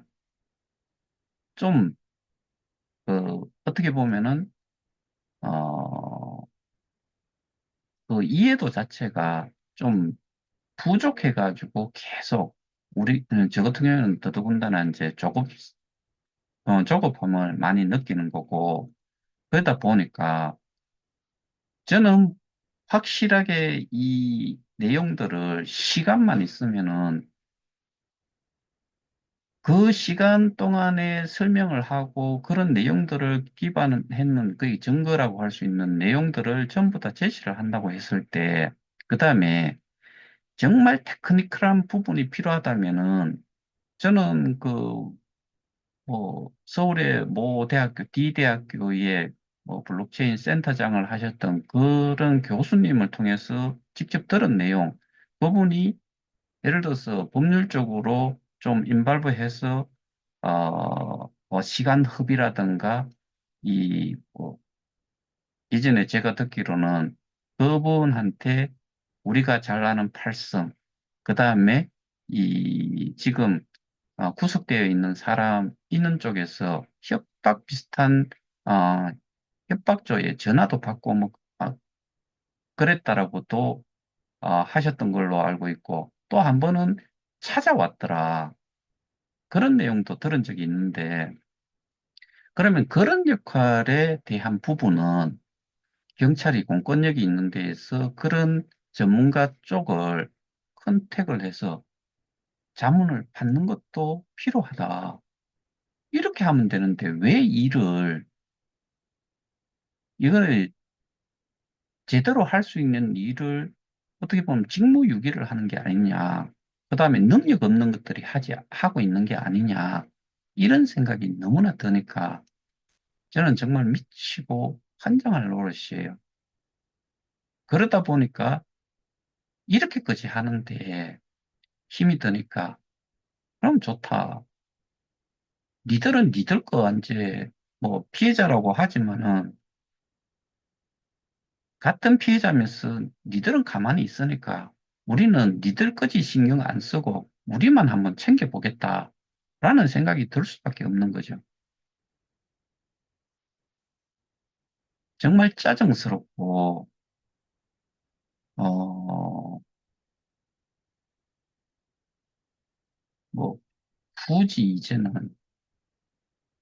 좀 어떻게 보면은 어, 그 이해도 자체가 좀 부족해가지고 계속 저 같은 경우에는 더더군다나 이제 조급함을 많이 느끼는 거고, 그러다 보니까 저는 확실하게 이 내용들을 시간만 있으면은 그 시간 동안에 설명을 하고 그런 내용들을 기반했는 그 증거라고 할 수 있는 내용들을 전부 다 제시를 한다고 했을 때, 그 다음에 정말 테크니컬한 부분이 필요하다면은 저는 서울의 모 대학교, D대학교의 블록체인 센터장을 하셨던 그런 교수님을 통해서 직접 들은 내용, 그분이 예를 들어서 법률적으로 좀 인발부해서, 시간 허비라든가, 이전에 제가 듣기로는 그분한테 우리가 잘 아는 팔성, 그 다음에 지금 구속되어 있는 사람 있는 쪽에서 협박 비슷한 어, 협박조에 전화도 받고 뭐 그랬다라고도 하셨던 걸로 알고 있고 또 한 번은 찾아왔더라. 그런 내용도 들은 적이 있는데 그러면 그런 역할에 대한 부분은 경찰이 공권력이 있는 데에서 그런 전문가 쪽을 컨택을 해서 자문을 받는 것도 필요하다. 이렇게 하면 되는데 왜 이걸 제대로 할 수 있는 일을 어떻게 보면 직무유기를 하는 게 아니냐. 그 다음에 능력 없는 것들이 하고 있는 게 아니냐. 이런 생각이 너무나 드니까 저는 정말 미치고 환장할 노릇이에요. 그러다 보니까 이렇게까지 하는데 힘이 드니까 그럼 좋다. 니들은 니들 거 이제 뭐 피해자라고 하지만은 같은 피해자면서 니들은 가만히 있으니까 우리는 니들까지 신경 안 쓰고 우리만 한번 챙겨보겠다라는 생각이 들 수밖에 없는 거죠. 정말 짜증스럽고 어, 뭐 굳이 이제는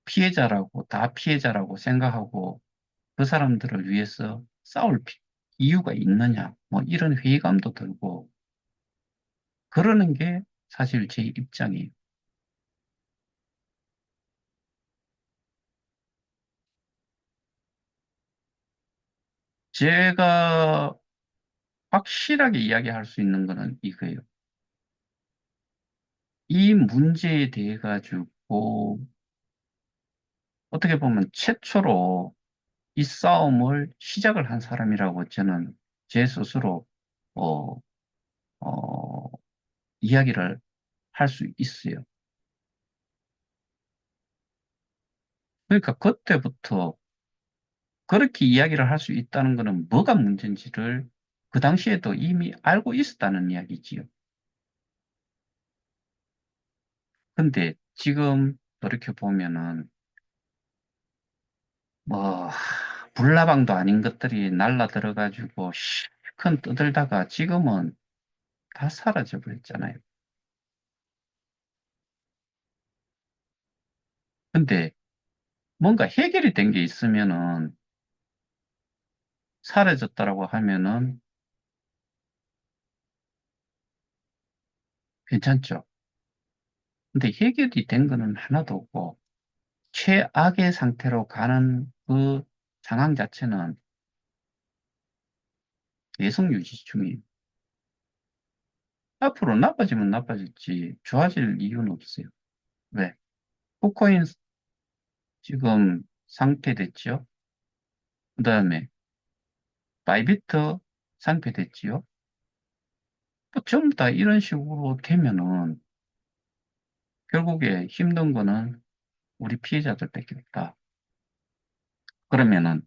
피해자라고 다 피해자라고 생각하고 그 사람들을 위해서 싸울 이유가 있느냐 뭐 이런 회의감도 들고 그러는 게 사실 제 입장이에요. 제가 확실하게 이야기할 수 있는 거는 이거예요. 이 문제에 대해 가지고 어떻게 보면 최초로 이 싸움을 시작을 한 사람이라고 저는 제 스스로 어, 어, 이야기를 할 수 있어요. 그러니까 그때부터 그렇게 이야기를 할 수 있다는 것은 뭐가 문제인지를 그 당시에도 이미 알고 있었다는 이야기지요. 근데 지금 돌이켜 보면은 뭐 불나방도 아닌 것들이 날라 들어가지고 실컷 떠들다가 지금은 다 사라져 버렸잖아요. 근데 뭔가 해결이 된 게 있으면은 사라졌다라고 하면은 괜찮죠. 근데 해결이 된 거는 하나도 없고 최악의 상태로 가는 그 상황 자체는 계속 유지 중이에요. 앞으로 나빠지면 나빠질지 좋아질 이유는 없어요. 왜? 코코인 지금 상폐됐죠? 그 다음에 바이비트 상폐됐지요? 뭐 전부 다 이런 식으로 되면은 결국에 힘든 거는 우리 피해자들밖에 없다. 그러면은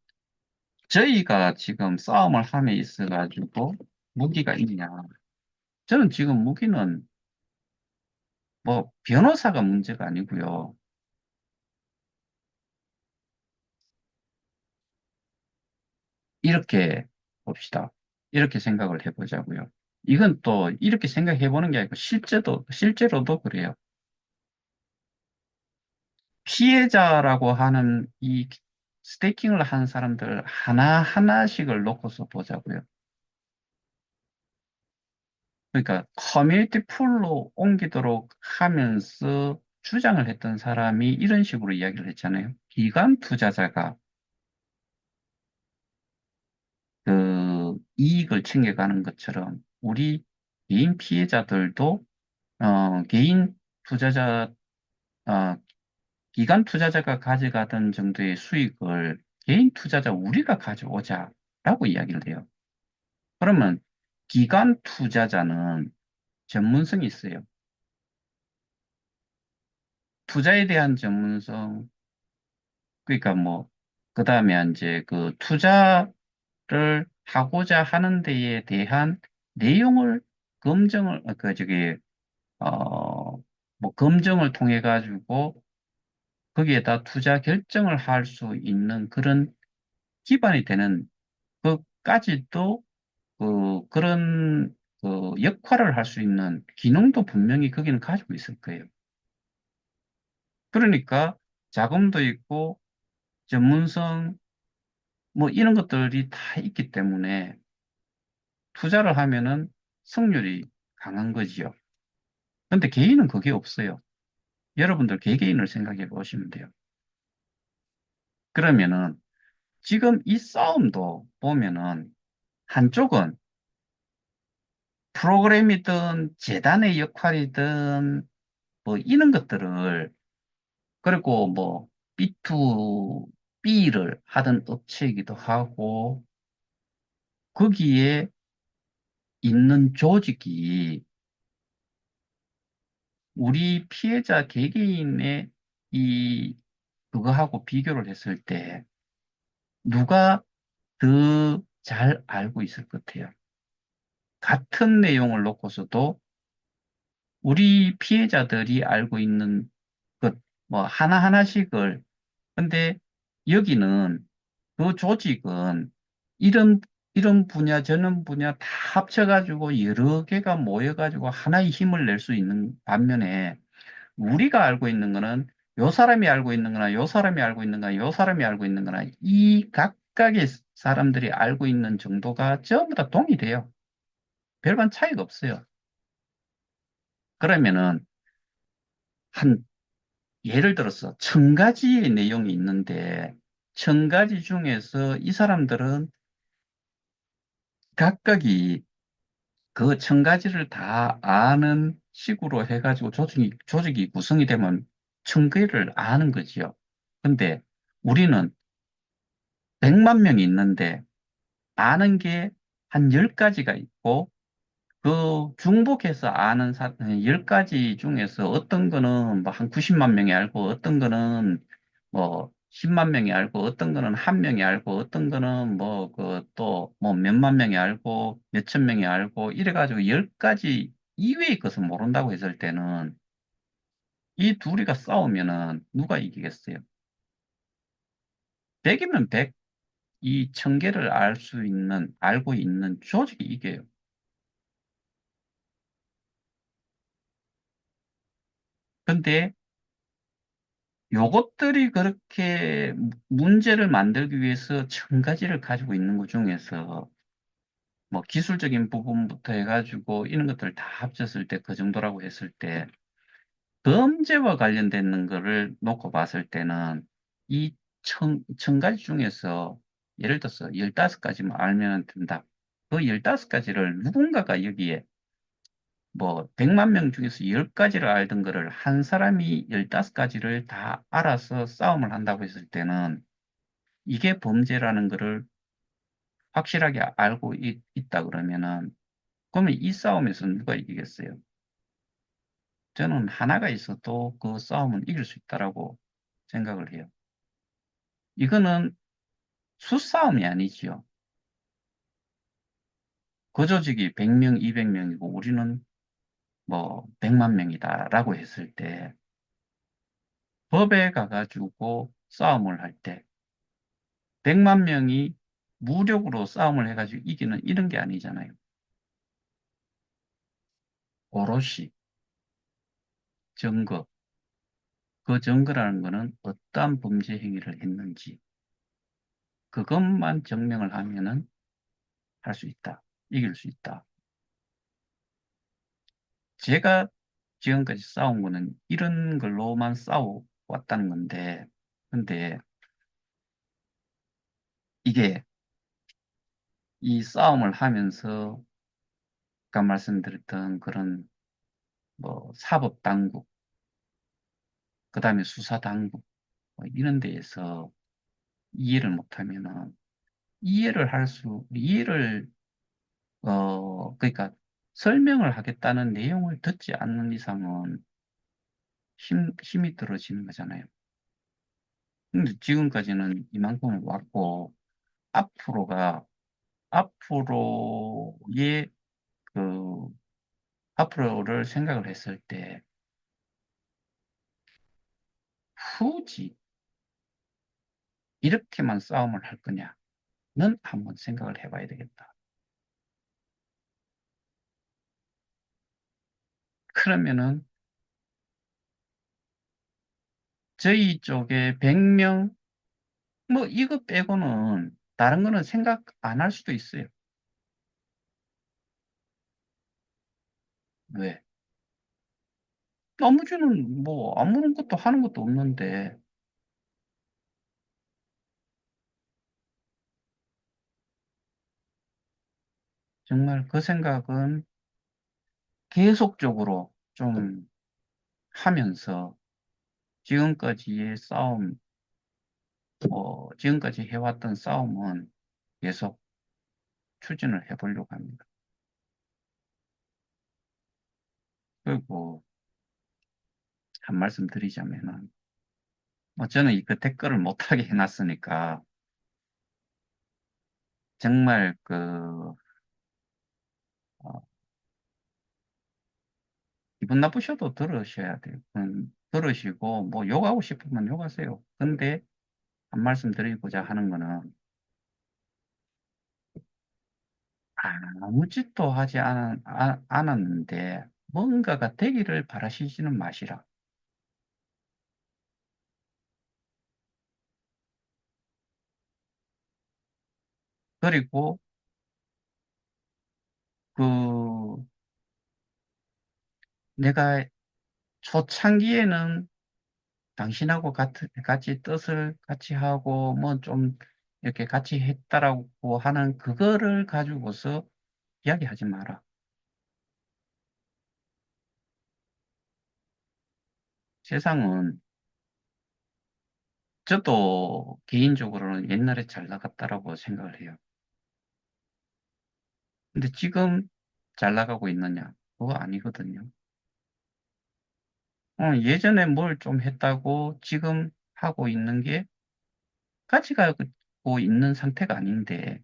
저희가 지금 싸움을 함에 있어가지고 무기가 있냐? 저는 지금 무기는 뭐 변호사가 문제가 아니고요. 이렇게 봅시다. 이렇게 생각을 해보자고요. 이건 또 이렇게 생각해보는 게 아니고 실제로도 그래요. 피해자라고 하는 이 스테이킹을 한 사람들 하나하나씩을 놓고서 보자고요. 그러니까 커뮤니티 풀로 옮기도록 하면서 주장을 했던 사람이 이런 식으로 이야기를 했잖아요. 기관 투자자가 그 이익을 챙겨가는 것처럼 우리 개인 피해자들도 개인 투자자, 어, 기관 투자자가 가져가던 정도의 수익을 개인 투자자 우리가 가져오자라고 이야기를 해요. 그러면 기관 투자자는 전문성이 있어요. 투자에 대한 전문성, 그러니까 뭐, 그 다음에 이제 그 투자를 하고자 하는 데에 대한 내용을 저기, 어, 뭐, 검증을 통해 가지고 거기에다 투자 결정을 할 수 있는 그런 기반이 되는 것까지도 그런 역할을 할 수 있는 기능도 분명히 거기는 가지고 있을 거예요. 그러니까 자금도 있고 전문성 뭐 이런 것들이 다 있기 때문에 투자를 하면은 승률이 강한 거지요. 근데 개인은 그게 없어요. 여러분들 개개인을 생각해 보시면 돼요. 그러면은 지금 이 싸움도 보면은 한쪽은 프로그램이든 재단의 역할이든 뭐 이런 것들을 그리고 뭐 B2B를 하던 업체이기도 하고 거기에 있는 조직이 우리 피해자 개개인의 이 그거하고 비교를 했을 때 누가 더 잘 알고 있을 것 같아요. 같은 내용을 놓고서도 우리 피해자들이 알고 있는 것, 뭐, 하나하나씩을, 근데 여기는 그 조직은 이런, 이런 분야, 저런 분야 다 합쳐가지고 여러 개가 모여가지고 하나의 힘을 낼 수 있는 반면에 우리가 알고 있는 거는 요 사람이 알고 있는 거나 요 사람이 알고 있는 거나 요 사람이 알고 있는 거나 이 각각의 사람들이 알고 있는 정도가 전부 다 동일해요. 별반 차이가 없어요. 그러면은 한 예를 들어서 천 가지의 내용이 있는데 천 가지 중에서 이 사람들은 각각이 그 천 가지를 다 아는 식으로 해가지고 조직이 구성이 되면 천 개를 아는 거지요. 근데 우리는 100만 명이 있는데 아는 게 한 10가지가 있고 그 중복해서 아는 10가지 중에서 어떤 거는 뭐 한 90만 명이 알고 어떤 거는 뭐 10만 명이 알고 어떤 거는 한 명이 알고 어떤 거는 뭐 그 또 뭐 몇만 명이 알고 몇천 명이 알고 이래가지고 10가지 이외의 것을 모른다고 했을 때는 이 둘이가 싸우면은 누가 이기겠어요? 100이면 100, 이 천 개를 알고 있는 조직이 이겨요. 근데 요것들이 그렇게 문제를 만들기 위해서 천 가지를 가지고 있는 것 중에서 뭐 기술적인 부분부터 해가지고 이런 것들을 다 합쳤을 때 그 정도라고 했을 때 범죄와 관련되는 거를 놓고 봤을 때는 이 천 가지 중에서 예를 들어서 15가지만 알면 된다. 그 15가지를 누군가가 여기에 뭐 100만 명 중에서 10가지를 알던 거를 한 사람이 15가지를 다 알아서 싸움을 한다고 했을 때는 이게 범죄라는 거를 확실하게 알고 있다 그러면은 그러면 이 싸움에서 누가 이기겠어요? 저는 하나가 있어도 그 싸움은 이길 수 있다라고 생각을 해요. 이거는 수싸움이 아니지요. 그 조직이 100명, 200명이고 우리는 뭐 100만 명이다라고 했을 때 법에 가가지고 싸움을 할 때 100만 명이 무력으로 싸움을 해가지고 이기는 이런 게 아니잖아요. 오롯이 증거, 그 증거라는 거는 어떠한 범죄 행위를 했는지 그것만 증명을 하면은 할 수 있다. 이길 수 있다. 제가 지금까지 싸운 거는 이런 걸로만 싸워 왔다는 건데, 근데 이게 이 싸움을 하면서 아까 말씀드렸던 그런 뭐 사법 당국, 그 다음에 수사 당국, 뭐 이런 데에서 이해를 못하면은 이해를 그러니까 설명을 하겠다는 내용을 듣지 않는 이상은 힘이 들어지는 거잖아요. 근데 지금까지는 이만큼 왔고, 앞으로가, 앞으로의 그, 앞으로를 생각을 했을 때, 굳이 이렇게만 싸움을 할 거냐는 한번 생각을 해봐야 되겠다. 그러면은 저희 쪽에 100명, 뭐 이거 빼고는 다른 거는 생각 안 할 수도 있어요. 왜? 나머지는 뭐 아무런 것도 하는 것도 없는데 정말 그 생각은 계속적으로 좀 하면서 지금까지의 싸움, 지금까지 해왔던 싸움은 계속 추진을 해보려고 합니다. 그리고 한 말씀 드리자면은 뭐 저는 이그 댓글을 못하게 해놨으니까 정말 어, 기분 나쁘셔도 들으셔야 돼요. 들으시고 뭐 욕하고 싶으면 욕하세요. 근데 한 말씀 드리고자 하는 거는 아무 짓도 하지 않았는데 뭔가가 되기를 바라시지는 마시라. 그리고 그 내가 초창기에는 당신하고 같이 뜻을 같이 하고 뭐 좀 이렇게 같이 했다라고 하는 그거를 가지고서 이야기하지 마라. 세상은 저도 개인적으로는 옛날에 잘 나갔다라고 생각을 해요. 근데 지금 잘 나가고 있느냐? 그거 아니거든요. 예전에 뭘 좀 했다고 지금 하고 있는 게 같이 가고 있는 상태가 아닌데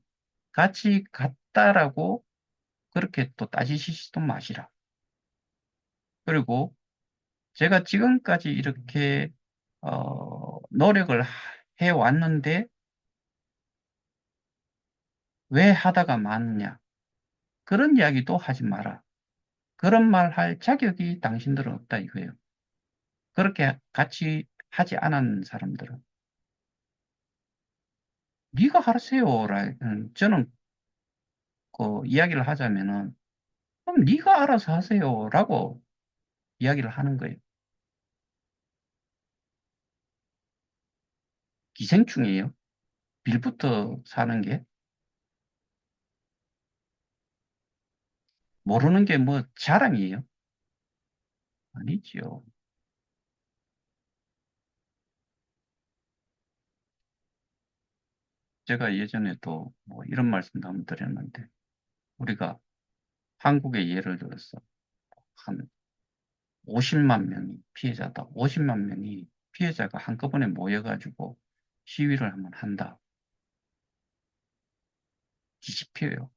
같이 갔다라고 그렇게 또 따지시지도 마시라. 그리고 제가 지금까지 이렇게 노력을 해왔는데 왜 하다가 많냐? 그런 이야기도 하지 마라. 그런 말 할 자격이 당신들은 없다 이거예요. 그렇게 같이 하지 않은 사람들은 네가 하세요. 저는 그 이야기를 하자면은 그럼 네가 알아서 하세요라고 이야기를 하는 거예요. 기생충이에요. 빌부터 사는 게 모르는 게 뭐 자랑이에요? 아니지요. 제가 예전에도 뭐 이런 말씀도 한번 드렸는데 우리가 한국의 예를 들어서 한 50만 명이 피해자다. 50만 명이 피해자가 한꺼번에 모여가지고 시위를 한번 한다. 뒤집혀요.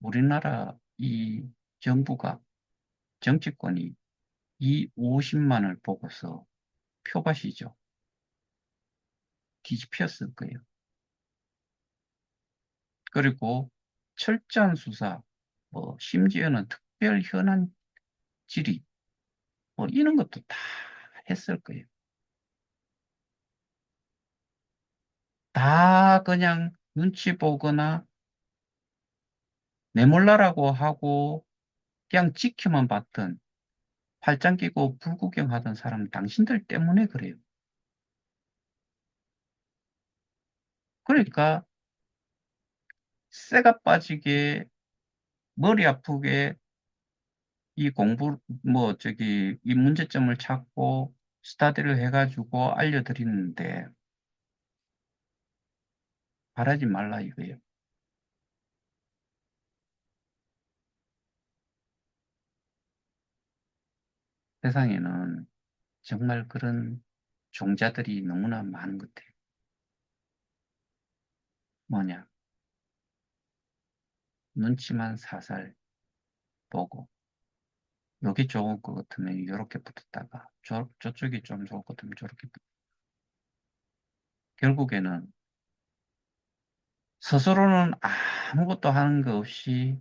우리나라 이 정부가 정치권이 이 50만을 보고서 표밭이죠. 뒤집혔을 거예요. 그리고 철저한 수사, 뭐 심지어는 특별 현안 질의, 뭐 이런 것도 다 했을 거예요. 다 그냥 눈치 보거나 내몰라라고 하고 그냥 지켜만 봤던 팔짱 끼고 불구경하던 사람 당신들 때문에 그래요. 그러니까 쇠가 빠지게 머리 아프게 이 뭐 이 문제점을 찾고 스타디를 해가지고 알려드리는데 바라지 말라 이거예요. 세상에는 정말 그런 종자들이 너무나 많은 것 같아요. 뭐냐? 눈치만 살살 보고 여기 좋을 것 같으면 이렇게 붙었다가 저쪽이 좀 좋을 것 같으면 저렇게 결국에는 스스로는 아무것도 하는 거 없이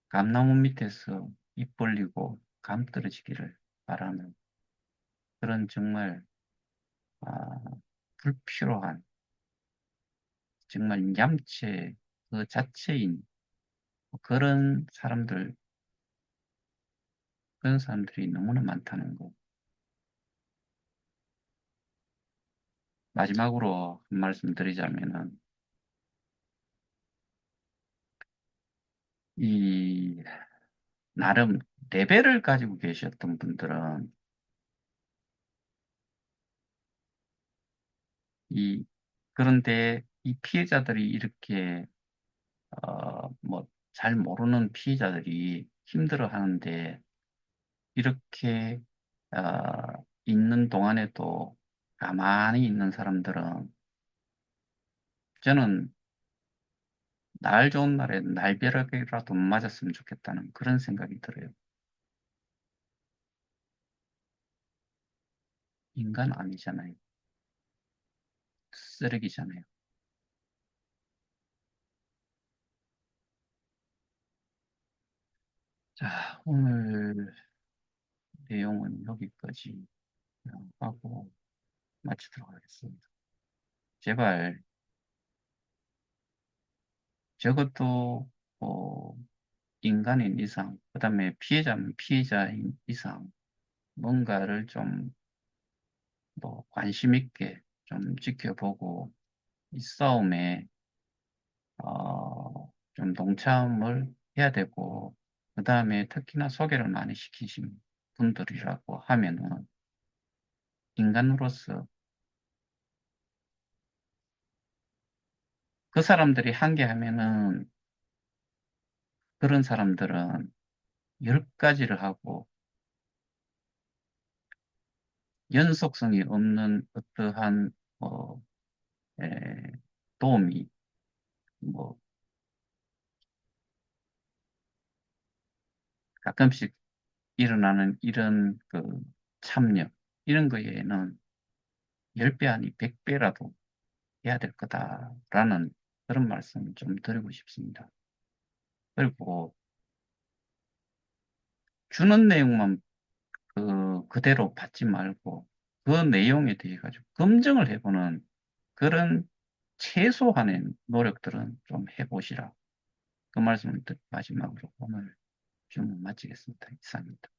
감나무 밑에서 입 벌리고 감 떨어지기를 바라는 그런 정말 아, 불필요한 정말 얌체 그 자체인 그런 사람들이 너무나 많다는 거. 마지막으로 한 말씀 드리자면은 이 나름 레벨을 가지고 계셨던 분들은 이 그런데 이 피해자들이 이렇게 뭐 잘 모르는 피해자들이 힘들어 하는데 이렇게 어, 있는 동안에도 가만히 있는 사람들은 저는 날 좋은 날에 날벼락이라도 맞았으면 좋겠다는 그런 생각이 들어요. 인간 아니잖아요. 쓰레기잖아요. 자, 오늘 내용은 여기까지 하고 마치도록 하겠습니다. 제발 적어도 어, 인간인 이상, 그다음에 피해자는 피해자인 이상 뭔가를 좀 뭐 관심 있게 좀 지켜보고 이 싸움에 좀 동참을 해야 되고 그다음에 특히나 소개를 많이 시키신 분들이라고 하면은 인간으로서 그 사람들이 한 게 하면은 그런 사람들은 열 가지를 하고 연속성이 없는 어떠한 뭐 에, 도움이 뭐 가끔씩 일어나는 이런 그 참여 이런 거에는 10배 아니 100배라도 해야 될 거다라는 그런 말씀을 좀 드리고 싶습니다. 그리고 주는 내용만 그대로 받지 말고 그 내용에 대해 가지고 검증을 해보는 그런 최소한의 노력들은 좀 해보시라. 그 말씀을 마지막으로 오늘 질문 마치겠습니다. 이상입니다.